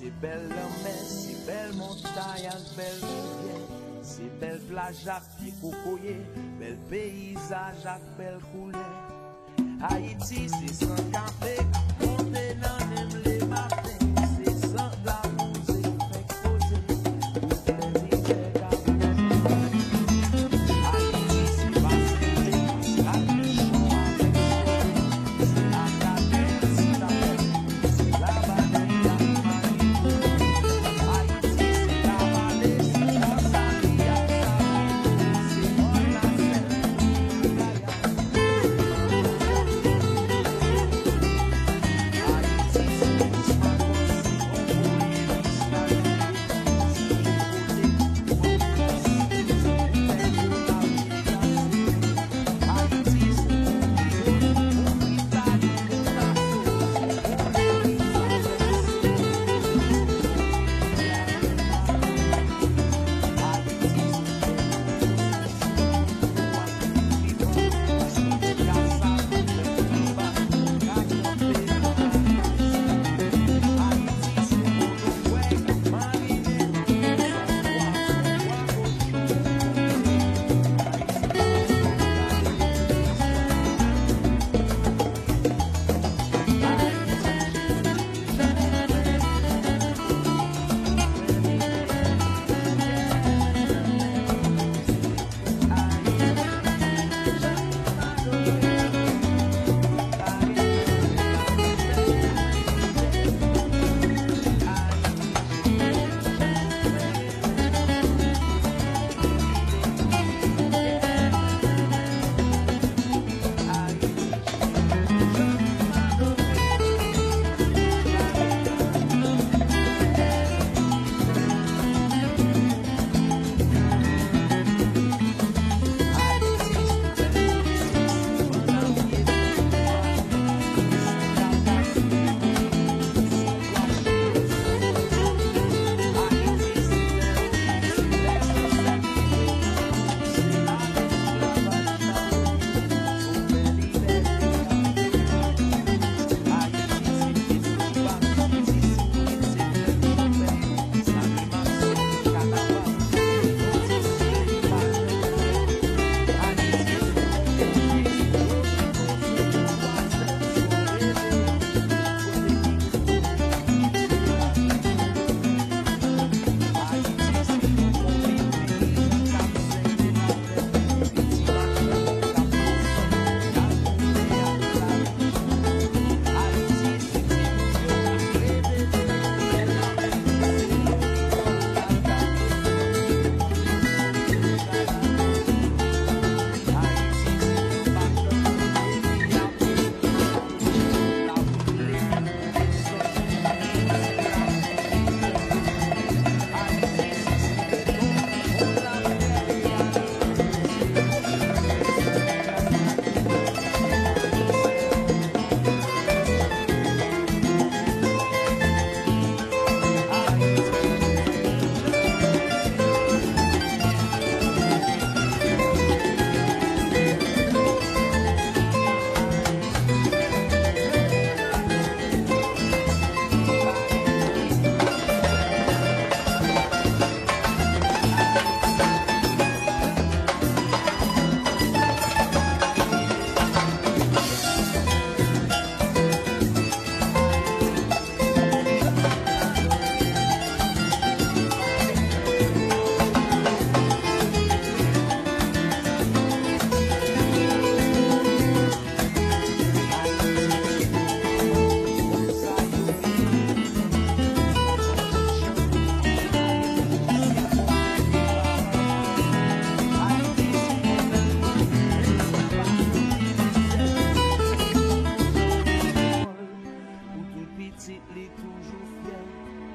C'est belle la mer, c'est belle montagne, belle rivière. C'est belle plage à pied cocoyer, bel paysage à belle couleur. Haïti, c'est sans café, monter dans les matins, c'est sans la musique, fait poser, tout les hivers qu'avec Haïti, c'est pas c'est la mission avec c'est la cadence, c'est la banane, Haïti, c'est la vallée, c'est la salia, c'est mon affaire.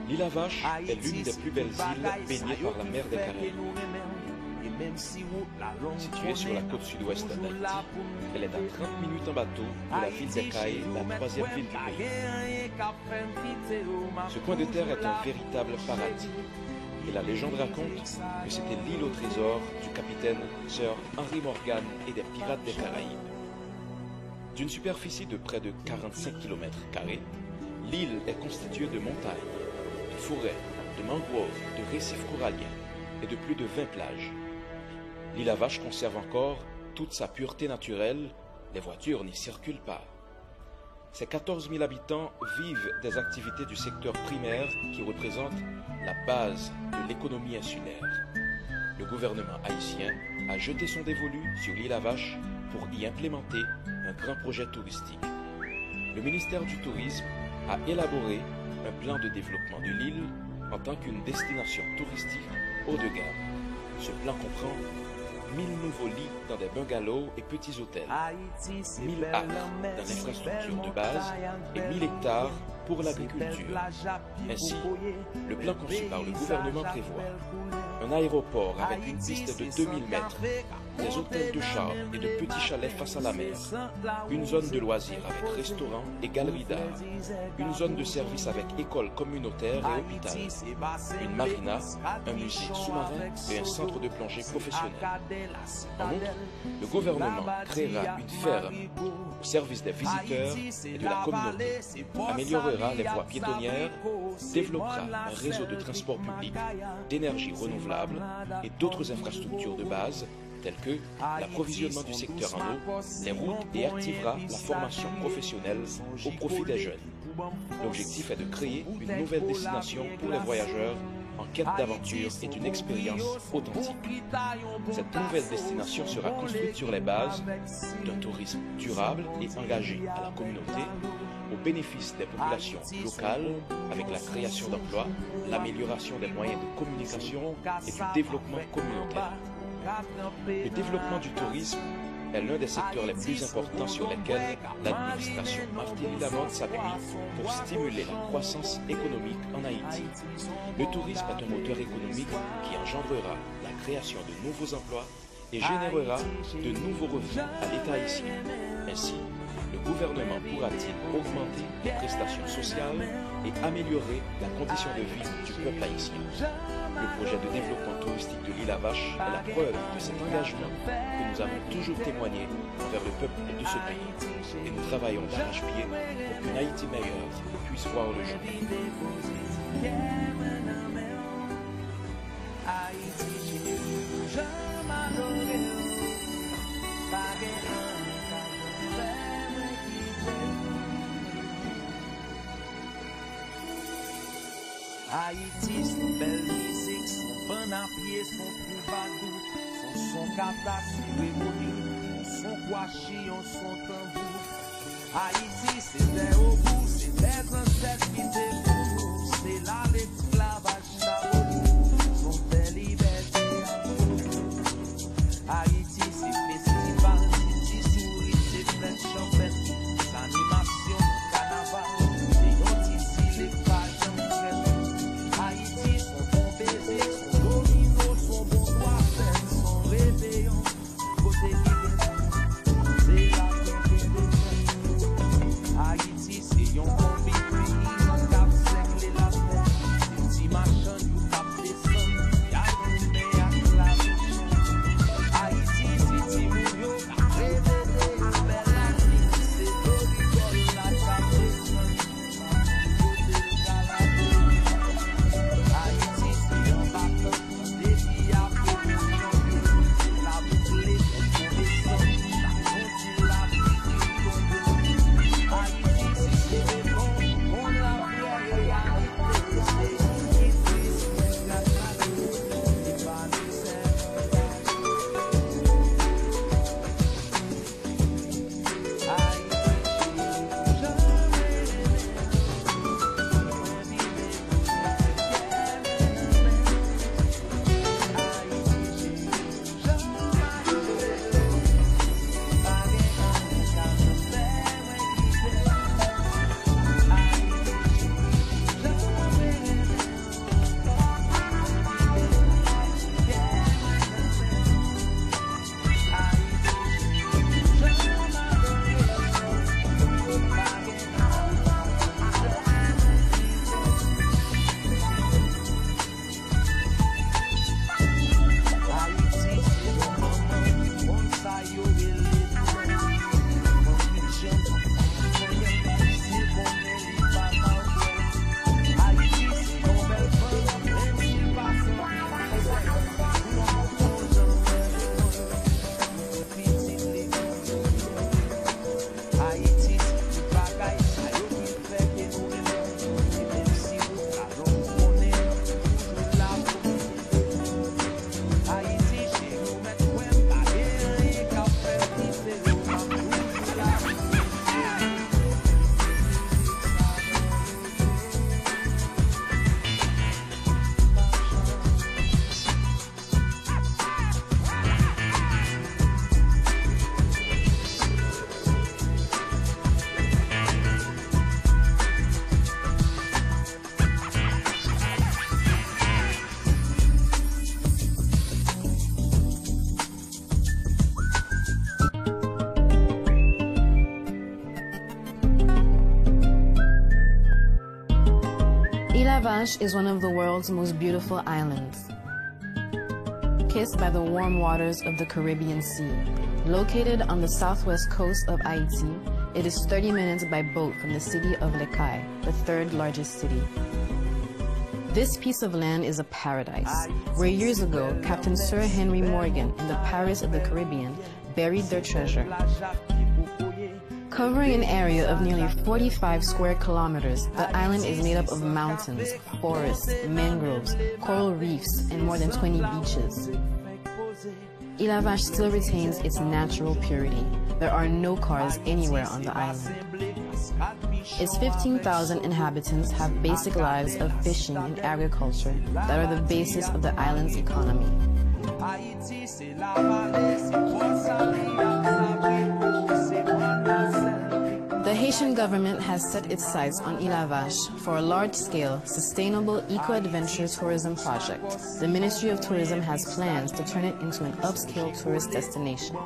L'île à Vache est l'une des plus belles îles baignées par la mer des Caraïbes. Située sur la côte sud-ouest d'Haïti, elle est à 30 minutes en bateau de la ville des Cayes, la troisième ville du pays. Ce coin de terre est un véritable paradis. Et la légende raconte que c'était l'île au trésor du capitaine Sir Henry Morgan et des pirates des Caraïbes. D'une superficie de près de 45 km², l'île est constituée de montagnes, de forêts, de mangroves, de récifs coralliens et de plus de 20 plages. L'île à Vache conserve encore toute sa pureté naturelle, les voitures n'y circulent pas. Ses 14 000 habitants vivent des activités du secteur primaire qui représentent la base de l'économie insulaire. Le gouvernement haïtien a jeté son dévolu sur l'île à Vache pour y implémenter un grand projet touristique. Le ministère du Tourisme a élaboré un plan de développement de l'île en tant qu'une destination touristique haut de gamme. Ce plan comprend 1000 nouveaux lits dans des bungalows et petits hôtels, 1000 acres dans l'infrastructure de base et 1000 hectares pour l'agriculture. Ainsi, le plan conçu par le gouvernement prévoit un aéroport avec une piste de 2000 mètres, des hôtels de charme et de petits chalets face à la mer, une zone de loisirs avec restaurant et galerie d'art, une zone de service avec école communautaire et hôpital, une marina, un musée sous-marin et un centre de plongée professionnel. En outre, le gouvernement créera une ferme au service des visiteurs et de la communauté, améliorera les voies piétonnières, développera un réseau de transport public, d'énergie renouvelable et d'autres infrastructures de base telles que l'approvisionnement du secteur en eau, les routes et activera la formation professionnelle au profit des jeunes. L'objectif est de créer une nouvelle destination pour les voyageurs en quête d'aventure et d'une expérience authentique. Cette nouvelle destination sera construite sur les bases d'un tourisme durable et engagé à la communauté, au bénéfice des populations locales, avec la création d'emplois, l'amélioration des moyens de communication et du développement communautaire. Le développement du tourisme est l'un des secteurs les plus importants sur lesquels l'administration Martelly Lamotte s'appuie pour stimuler la croissance économique en Haïti. Le tourisme est un moteur économique qui engendrera la création de nouveaux emplois et générera de nouveaux revenus à l'État haïtien. Ainsi, le gouvernement pourra-t-il augmenter les prestations sociales et améliorer la condition de vie du peuple haïtien. Le projet de développement touristique de l'île à Vache est la preuve de cet engagement que nous avons toujours témoigné envers le peuple de ce pays. Et nous travaillons d'arrache-pied pour qu'une Haïti meilleure puisse voir le jour. Haïti, son belle musique, son bon à pied, son troubadour, son kata, son révolu, son guachillon, son tambour. Haïti, c'était au bout, c'est des ancêtres qui étaient pour nous, c'est là l'esclavage d'abord, son belle liberté. Haïti, c'est festival, c'est souris, c'est fête champêtre, c'est animation, carnaval, c'est ici les pages. Haïti, c'est yon combi, pays, on cap sec les la terre. Vache is one of the world's most beautiful islands, kissed by the warm waters of the Caribbean Sea. Located on the southwest coast of Haiti, it is 30 minutes by boat from the city of Les Cayes, the third largest city. This piece of land is a paradise, where years ago, Captain Sir Henry Morgan and the pirates of the Caribbean buried their treasure. Covering an area of nearly 45 square kilometers, the island is made up of mountains, forests, mangroves, coral reefs, and more than 20 beaches. Île à Vache still retains its natural purity. There are no cars anywhere on the island. Its 15,000 inhabitants have basic lives of fishing and agriculture that are the basis of the island's economy. The Haitian government has set its sights on Île à Vache for a large-scale, sustainable eco-adventure tourism project. The Ministry of Tourism has plans to turn it into an upscale tourist destination.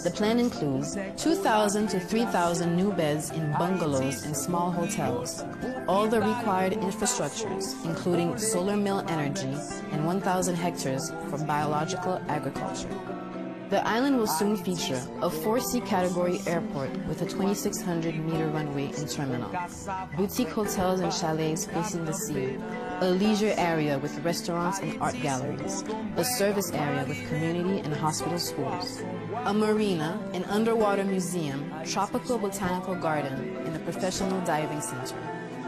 The plan includes 2,000 to 3,000 new beds in bungalows and small hotels, all the required infrastructures, including solar mill energy and 1,000 hectares for biological agriculture. The island will soon feature a 4C category airport with a 2,600-meter runway and terminal, boutique hotels and chalets facing the sea, a leisure area with restaurants and art galleries, a service area with community and hospital schools, a marina, an underwater museum, tropical botanical garden, and a professional diving center.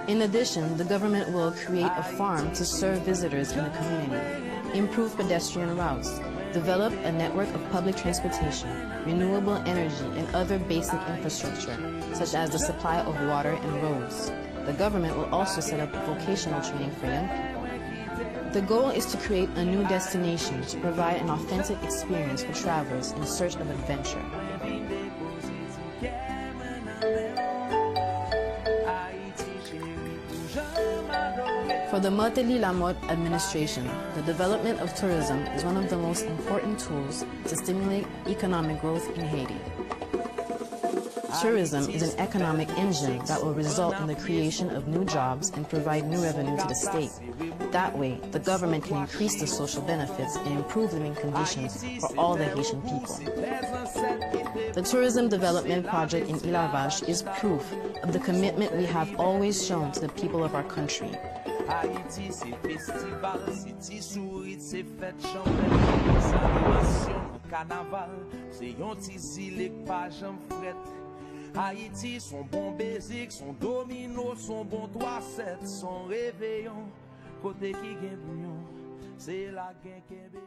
In addition, the government will create a farm to serve visitors in the community, improve pedestrian routes, develop a network of public transportation, renewable energy, and other basic infrastructure, such as the supply of water and roads. The government will also set up vocational training for young people. The goal is to create a new destination to provide an authentic experience for travelers in search of adventure. For the Martelly Lamotte administration, the development of tourism is one of the most important tools to stimulate economic growth in Haiti. Tourism is an economic engine that will result in the creation of new jobs and provide new revenue to the state. That way, the government can increase the social benefits and improve living conditions for all the Haitian people. The Tourism Development Project in Île à Vache is proof of the commitment we have always shown to the people of our country. Haïti, c'est festival, c'est tisourit, c'est fête champêtre, c'est animation, carnaval, c'est yon tisi lek pa jam fret. Haïti, son bon basic, son domino, son bon 3-7, son réveillon, côté qui gen bouillon, c'est la gen kebe.